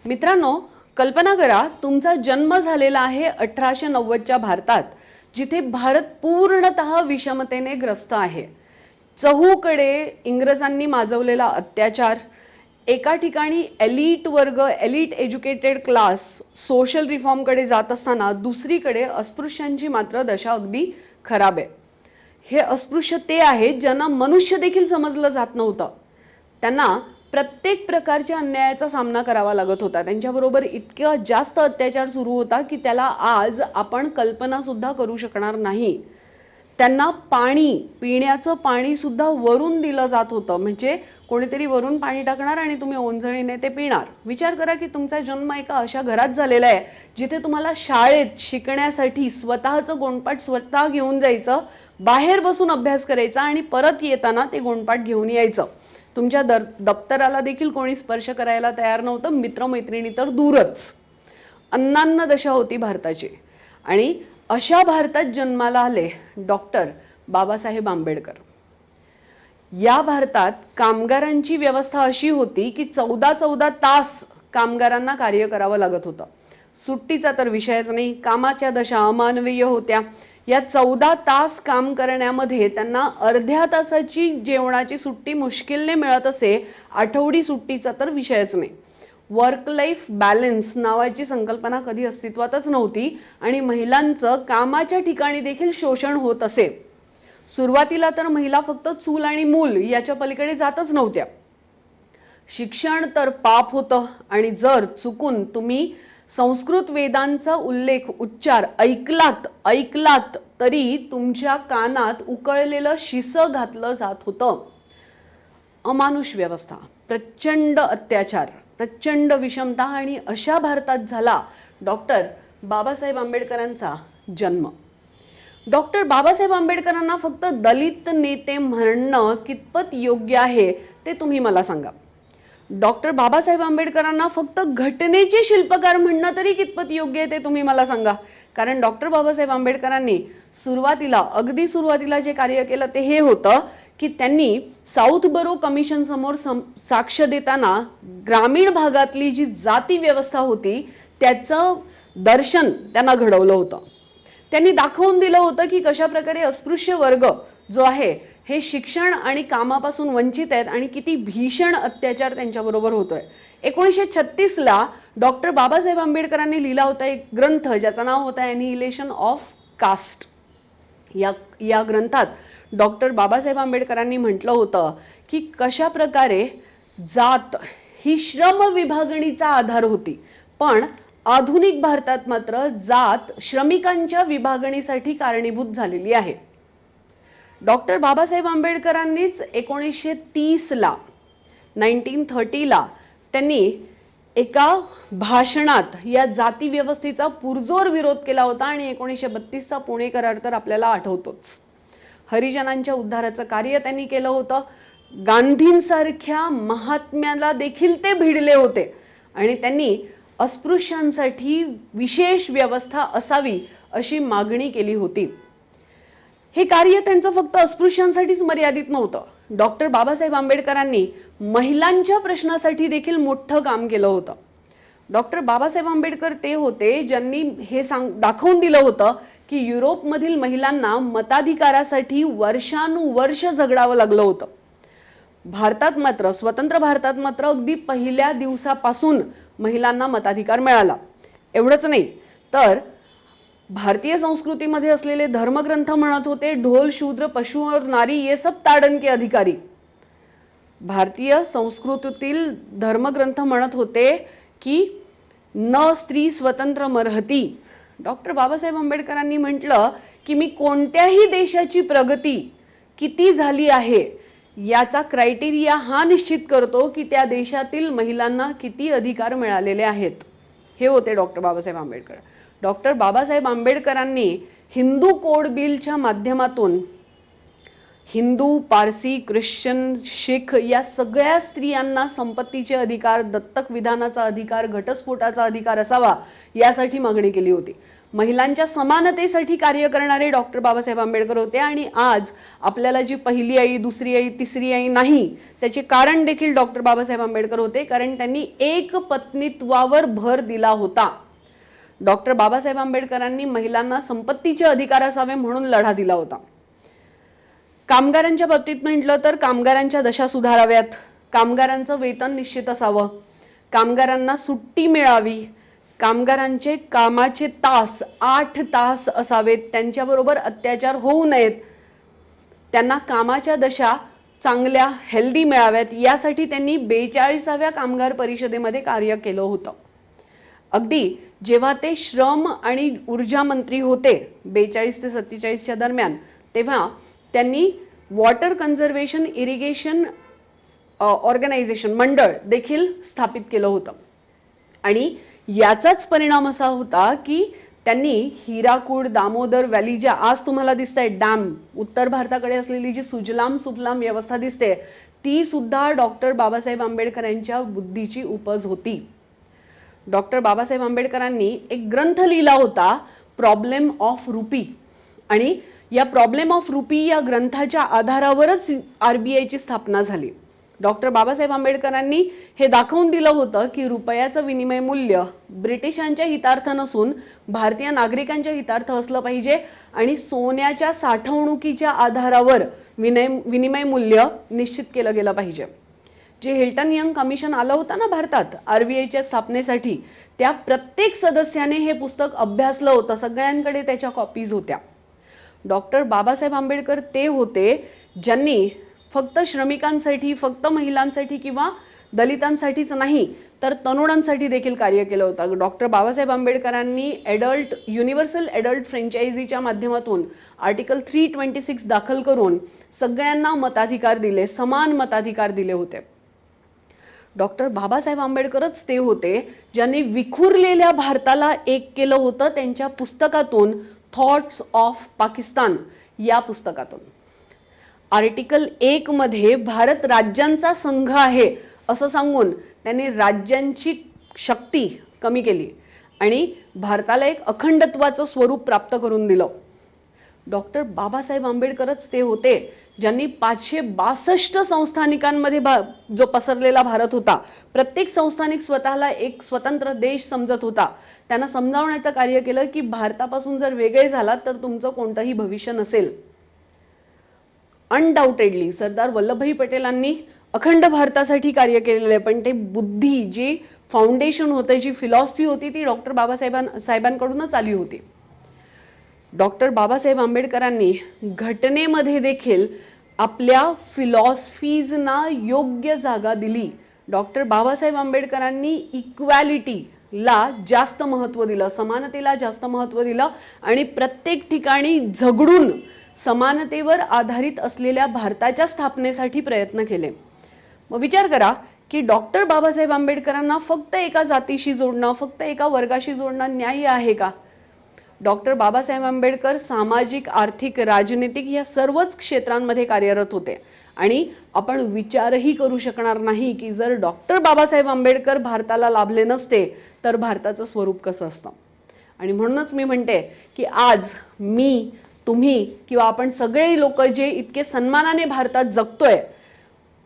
मित्रांनो, कल्पना करा तुमचा जन्म झालेला आहे 1890च्या भारतात, जिथे भारत पूर्णतः विषमतेने ग्रस्त आहे. चहूकडे इंग्रजांनी माजवलेला अत्याचार, एका ठिकाणी एलिट वर्ग, एलिट एज्युकेटेड क्लास सोशल रिफॉर्मकडे जात असताना दुसरीकडे अस्पृश्यांची मात्र दशा अगदी खराब आहे. हे अस्पृश्य ते आहेत ज्यांना मनुष्य देखील समजलं जात नव्हतं. त्यांना प्रत्येक प्रकारच्या अन्यायाचा सामना करावा लागत होता. त्यांच्याबरोबर इतका जास्त अत्याचार सुरू होता की त्याला आज आपण कल्पना सुद्धा करू शकणार नाही. त्यांना पाणी, पिण्याचं पाणी सुद्धा वरून दिलं जात होतं. म्हणजे कोणीतरी वरून पाणी टाकणार आणि तुम्ही ओंजळीने ते पिणार. विचार करा की तुमचा जन्म एका अशा घरात झालेला आहे जिथे तुम्हाला शाळेत शिकण्यासाठी स्वतःचं गोणपाट स्वतः घेऊन जायचं, बाहेर बसून अभ्यास करायचा आणि परत येताना ते गोणपाट घेऊन यायचं. तुमच्या दप्तराला देखील कोणी स्पर्श करायला तयार नव्हतं, मित्रमैत्रिणी तर दूरच. अन्नान्न दशा होती भारताची. आणि अशा भारतात जन्माला आले डॉक्टर बाबासाहेब आंबेडकर. या भारतात कामगारांची व्यवस्था अशी होती की 14-14 तास कामगारांना कार्य करावं लागत होतं. सुट्टीचा तर विषयच नाही. कामाच्या दशा अमानवीय होत्या. या 14 तास काम करण्यामध्ये त्यांना अर्ध्या तासाची जेवणाची सुट्टी मुश्किलने मिळत असे. आठवडी सुट्टीचा तर विषयच नाही. वर्क लाईफ बॅलन्स नावाची संकल्पना कधी अस्तित्वातच नव्हती आणि महिलांचं कामाच्या ठिकाणी देखील शोषण होत असे. सुरुवातीला तर महिला फक्त चूल आणि मूल याच्या पलीकडे जातच नव्हत्या. शिक्षण तर पाप होतं आणि जर चुकून तुम्ही संस्कृत वेदांचा उल्लेख, उच्चार ऐकलात तरी तुमच्या कानात उकळलेलं शिसं घातलं जात होतं. अमानुष व्यवस्था, प्रचंड अत्याचार, प्रचंड विषमता आणि अशा भारतात झाला डॉक्टर बाबासाहेब आंबेडकरांचा जन्म. डॉक्टर बाबासाहेब आंबेडकरांना फक्त दलित नेते म्हणणं कितपत योग्य आहे ते तुम्ही मला सांगा. डॉक्टर बाबासाहेब आंबेडकरांना फक्त घटनेचे शिल्पकार म्हणणं तरी कितपत योग्य आहे ते तुम्ही मला सांगा. कारण डॉक्टर बाबासाहेब आंबेडकरांनी अगदी सुरुवातीला जे कार्य केलं ते हे होतं की त्यांनी साऊथ बरो कमिशन समोर साक्ष देताना ग्रामीण भागातली जी जाती व्यवस्था होती त्याचं दर्शन त्यांना घडवलं होतं. त्यांनी दाखवून दिलं होतं की कशा प्रकारे अस्पृश्य वर्ग जो आहे हे शिक्षण आणि कामापासून वंचित आहेत आणि किती भीषण अत्याचार त्यांच्याबरोबर होतोय. 1936ला डॉक्टर बाबासाहेब आंबेडकरांनी लिहिला होता एक ग्रंथ ज्याचं नाव होतं ॲनिहिलेशन ऑफ कास्ट. या ग्रंथात डॉक्टर बाबासाहेब आंबेडकरांनी म्हटलं होतं की कशा प्रकारे जात ही श्रम विभागणीचा आधार होती, पण आधुनिक भारतात मात्र जात श्रमिकांच्या विभागणीसाठी कारणीभूत झालेली आहे. डॉक्टर बाबासाहेब आंबेडकरांनीच 1930ला त्यांनी एका भाषणात या जाती व्यवस्थेचा पुरजोर विरोध केला होता आणि 1932चा पुणे करार तर आपल्याला आठवतोच. हरिजनांच्या उद्धाराचं कार्य त्यांनी केलं होतं. गांधींसारख्या महात्म्याला देखील ते भिडले होते आणि त्यांनी अस्पृश्यांसाठी विशेष व्यवस्था असावी अशी मागणी केली होती. हे कार्य त्यांचं फक्त अस्पृश्यांसाठीच मर्यादित नव्हतं. डॉक्टर बाबासाहेब आंबेडकरांनी महिलांच्या प्रश्नासाठी देखील मोठं काम केलं होतं. डॉक्टर बाबासाहेब आंबेडकर ते होते ज्यांनी हे दाखवून दिलं होतं की युरोपमधील महिलांना मताधिकारासाठी वर्षानुवर्ष झगडावं लागलं होतं. स्वतंत्र भारतात मात्र अगदी पहिल्या दिवसापासून महिलांना मताधिकार मिळाला. एवढंच नाही तर भारतीय संस्कृतीमध्ये असलेले धर्मग्रंथ म्हणत होते ढोल शूद्र पशु और नारी ये सब ताड़न के अधिकारी. भारतीय संस्कृतीतील धर्मग्रंथ म्हणत होते की न स्त्री स्वतंत्र मरहती. डॉक्टर बाबासाहेब आंबेडकरांनी म्हटलं की मी कोणत्याही देशाची प्रगती किती झाली आहे याचा क्रायटेरिया हा निश्चित करतो की त्या देशातील महिलांना किती अधिकार मिळालेले आहेत. हे होते डॉक्टर बाबासाहेब आंबेडकर. डॉक्टर बाबासाहेब आंबेडकरांनी हिंदू कोड बिलच्या माध्यमातून हिंदू, पारसी, ख्रिश्चन, शीख या सगळ्या स्त्रियांना संपत्तीचे अधिकार, दत्तक विधानाचा अधिकार, घटस्फोटाचा अधिकार असावा यासाठी मागणी केली होती. महिलांच्या समानतेसाठी कार्य करणारे डॉक्टर बाबासाहेब आंबेडकर होते. आणि आज आपल्याला जी पहिली आई, दुसरी आई, तिसरी आई नाही, त्याचे कारण देखील डॉक्टर बाबासाहेब आंबेडकर होते, कारण त्यांनी एक पत्नीत्वावर भर दिला होता. डॉक्टर बाबासाहेब आंबेडकरांनी महिलांना संपत्तीचे अधिकार असावे म्हणून लढा दिला होता. कामगारांच्या बाबतीत म्हटलं तर कामगारांच्या दशा सुधाराव्यात, कामगारांचं वेतन निश्चित असावं, कामगारांना सुट्टी मिळावी, कामगारांचे कामाचे तास 8 तास असावेत, त्यांच्याबरोबर अत्याचार होऊ नयेत, त्यांना कामाच्या दशा चांगल्या हेल्दी मिळाव्यात, यासाठी त्यांनी 42व्या कामगार परिषदेमध्ये कार्य केलं होतं. अगदी जेव्हा ते श्रम आणि ऊर्जा मंत्री होते 42 ते 47च्या दरम्यान, तेव्हा त्यांनी वॉटर कन्झर्वेशन इरिगेशन ऑर्गनायझेशन मंडळ देखील स्थापित केलं होतं. आणि याचाच परिणाम असा होता की त्यांनी हिराकूड, दामोदर व्हॅली, ज्या आज तुम्हाला दिसतंय डॅम, उत्तर भारताकडे असलेली जी सुजलाम सुफलाम व्यवस्था दिसते, ती सुद्धा डॉक्टर बाबासाहेब आंबेडकरांच्या बुद्धीची उपज होती. डॉक्टर बाबासाहेब आंबेडकरांनी एक ग्रंथ लिहिला होता, प्रॉब्लेम ऑफ रुपी. आणि या प्रॉब्लेम ऑफ रुपी या ग्रंथाच्या आधारावरच RBIची स्थापना झाली. डॉक्टर बाबासाहेब आंबेडकरांनी हे दाखवून दिलं होतं की रुपयाचं विनिमय मूल्य ब्रिटिशांच्या हितार्थ नसून भारतीय नागरिकांच्या हितार्थ असलं पाहिजे, आणि सोन्याच्या साठवणुकीच्या आधारावर विनिमय मूल्य निश्चित केलं गेलं पाहिजे. जे हिल्टन यंग कमिशन आलं होतं ना भारतात RBIच्या स्थापनेसाठी, त्या प्रत्येक सदस्याने हे पुस्तक अभ्यासलं होतं, सगळ्यांकडे त्याच्या कॉपीज होत्या. डॉक्टर बाबासाहेब आंबेडकर ते होते ज्यांनी फक्त श्रमिकांसाठी, फक्त महिलांसाठी किंवा दलितांसाठीच नाही तर तरुणांसाठी देखील कार्य केलं होतं. डॉक्टर बाबासाहेब आंबेडकरांनी युनिव्हर्सल ॲडल्ट फ्रँचायझीच्या माध्यमातून आर्टिकल 326 दाखल करून सगळ्यांना मताधिकार दिले, समान मताधिकार दिले होते. डॉक्टर बाबासाहेब आंबेडकरच ते होते ज्यांनी विखुरलेल्या भारताला एक केलं होतं, त्यांच्या पुस्तकातून, थॉट्स ऑफ पाकिस्तान या पुस्तकातून. आर्टिकल 1 मध्ये भारत राज्यांचा संघ आहे असं सांगून त्यांनी राज्यांची शक्ती कमी केली आणि भारताला एक अखंडत्वाचं स्वरूप प्राप्त करून दिलं. डॉक्टर बाबासाहेब आंबेडकरच ते होते ज्यांनी 562 संस्थानिकांमध्ये जो पसरलेला भारत होता, प्रत्येक संस्थानिक स्वतःला एक स्वतंत्र देश समजत होता, त्यांना समजावण्याचं कार्य केलं की भारतापासून जर वेगळे झालात तर तुमचं कोणतंही भविष्य नसेल. अनडाऊटेडली सरदार वल्लभभाई पटेलांनी अखंड भारतासाठी कार्य केलेलं आहे, पण ते बुद्धी, जी फाउंडेशन होतं, जी फिलॉसॉफी होती, ती डॉक्टर बाबासाहेबांकडूनच आली होती. डॉक्टर बाबासाहेब आंबेडकरांनी घटनेमध्ये देखील आपल्या फिलॉसॉफीजना योग्य जागा दिली. डॉक्टर बाबासाहेब आंबेडकरांनी इक्वॅलिटीला जास्त महत्त्व दिलं, समानतेला जास्त महत्त्व दिलं आणि प्रत्येक ठिकाणी झगडून समानतेवर आधारित असलेल्या भारताच्या स्थापनेसाठी प्रयत्न केले. मग विचार करा की डॉक्टर बाबासाहेब आंबेडकरांना फक्त एका जातीशी जोडणं, फक्त एका वर्गाशी जोडणं न्याय्य आहे का? डॉक्टर बाबासाहेब आंबेडकर सामाजिक, आर्थिक, राजनीतिक या सर्वच क्षेत्रांमध्ये कार्यरत होते आणि आपण विचारही करू शकणार नाही की जर डॉक्टर बाबासाहेब आंबेडकर भारताला लाभले नसते तर भारताचं स्वरूप कसं असतं. आणि म्हणूनच मी म्हणते की आज मी, तुम्ही किंवा आपण सगळे लोक जे इतके सन्मानाने भारतात जगतोय,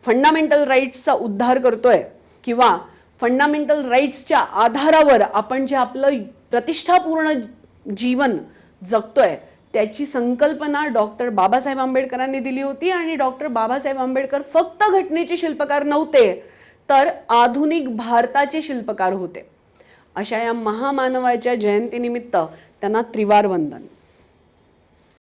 फंडामेंटल राईट्सचा उद्धार करतोय किंवा फंडामेंटल राईट्सच्या आधारावर आपण जे आपलं प्रतिष्ठापूर्ण जीवन जगतोय, त्याची संकल्पना डॉक्टर बाबासाहेब आंबेडकरांनी दिली होती. आणि डॉक्टर बाबासाहेब आंबेडकर फक्त घटनेचे शिल्पकार नव्हते तर आधुनिक भारताचे शिल्पकार होते. अशा या महामानवाच्या जयंतीनिमित्त त्यांना त्रिवार वंदन.